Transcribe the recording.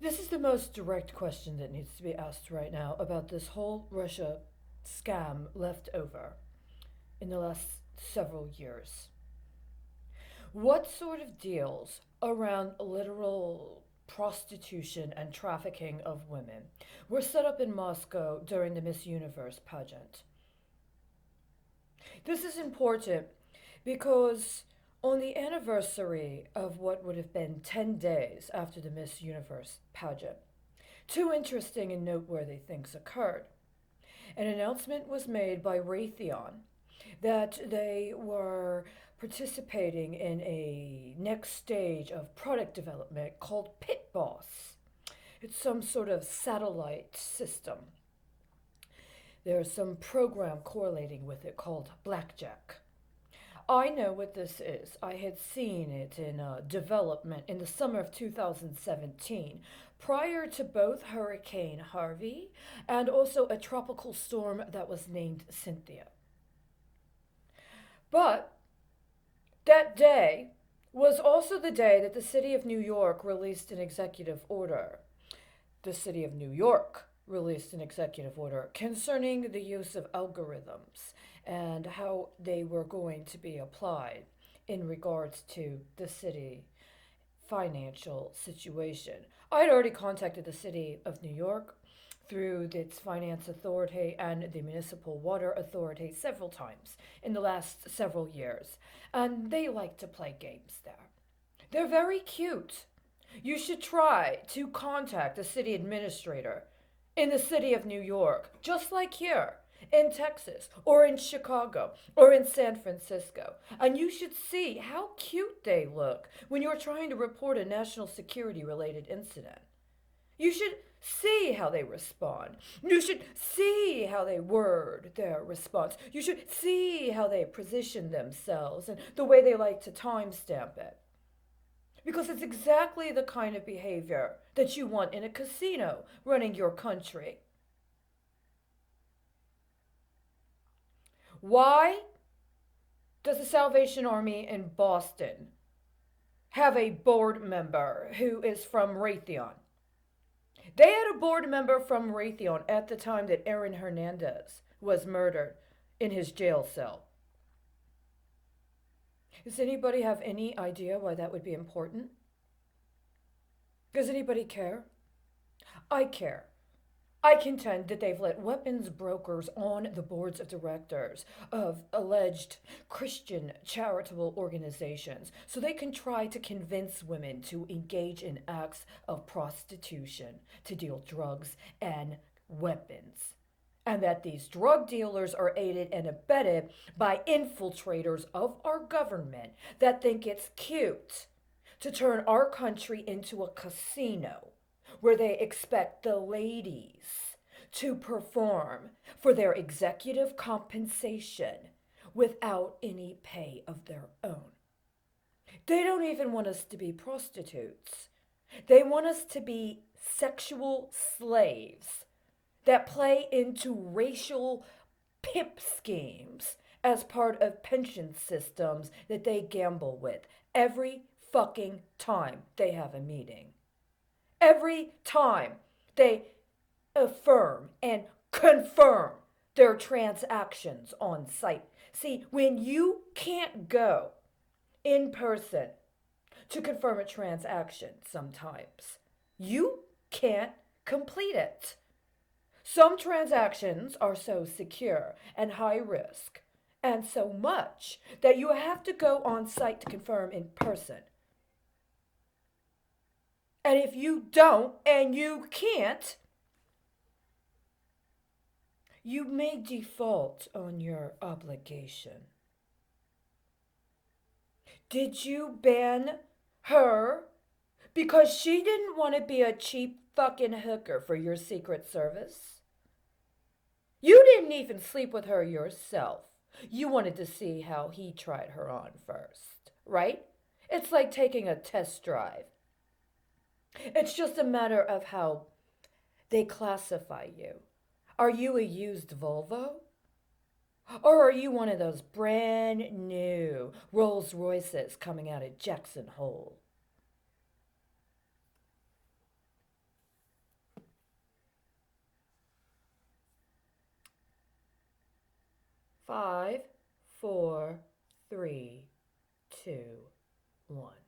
This is the most direct question that needs to be asked right now about this whole Russia scam left over in the last several years. What sort of deals around literal prostitution and trafficking of women were set up in Moscow during the Miss Universe pageant? This is important because on the anniversary of what would have been 10 days after the Miss Universe pageant, two interesting and noteworthy things occurred. An announcement was made by Raytheon that they were participating in a next stage of product development called Pit Boss. It's some sort of satellite system. There's some program correlating with it called Blackjack. I know what this is. I had seen it in development in the summer of 2017, prior to both Hurricane Harvey and also a tropical storm that was named Cynthia. But that day was also the day that the city of New York released an executive order. The city of New York released an executive order concerning the use of algorithms and how they were going to be applied in regards to the city financial situation. I had already contacted the city of New York through its finance authority and the municipal water authority several times in the last several years, and they like to play games there. They're very cute. You should try to contact the city administrator in the city of New York, just like here in Texas or in Chicago or in San Francisco. And you should see how cute they look when you're trying to report a national security related incident. You should see how they respond. You should see how they word their response. You should see how they position themselves and the way they like to timestamp it. Because it's exactly the kind of behavior that you want in a casino running your country. Why does the Salvation Army in Boston have a board member who is from Raytheon? They had a board member from Raytheon at the time that Aaron Hernandez was murdered in his jail cell. Does anybody have any idea why that would be important? Does anybody care? I care. I contend that they've let weapons brokers on the boards of directors of alleged Christian charitable organizations so they can try to convince women to engage in acts of prostitution, to deal drugs and weapons. And that these drug dealers are aided and abetted by infiltrators of our government that think it's cute to turn our country into a casino where they expect the ladies to perform for their executive compensation without any pay of their own. They don't even want us to be prostitutes. They want us to be sexual slaves that play into racial pimp schemes as part of pension systems that they gamble with every fucking time they have a meeting. Every time they affirm and confirm their transactions on site. See, when you can't go in person to confirm a transaction sometimes, you can't complete it. Some transactions are so secure and high risk and so much that you have to go on site to confirm in person. And if you don't and you can't, you may default on your obligation. Did you ban her because she didn't want to be a cheap fucking hooker for your Secret Service? You didn't even sleep with her yourself. You wanted to see how he tried her on first, right? It's like taking a test drive. It's just a matter of how they classify you. Are you a used Volvo? Or are you one of those brand new Rolls Royces coming out of Jackson Hole? 5, 4, 3, 2, 1.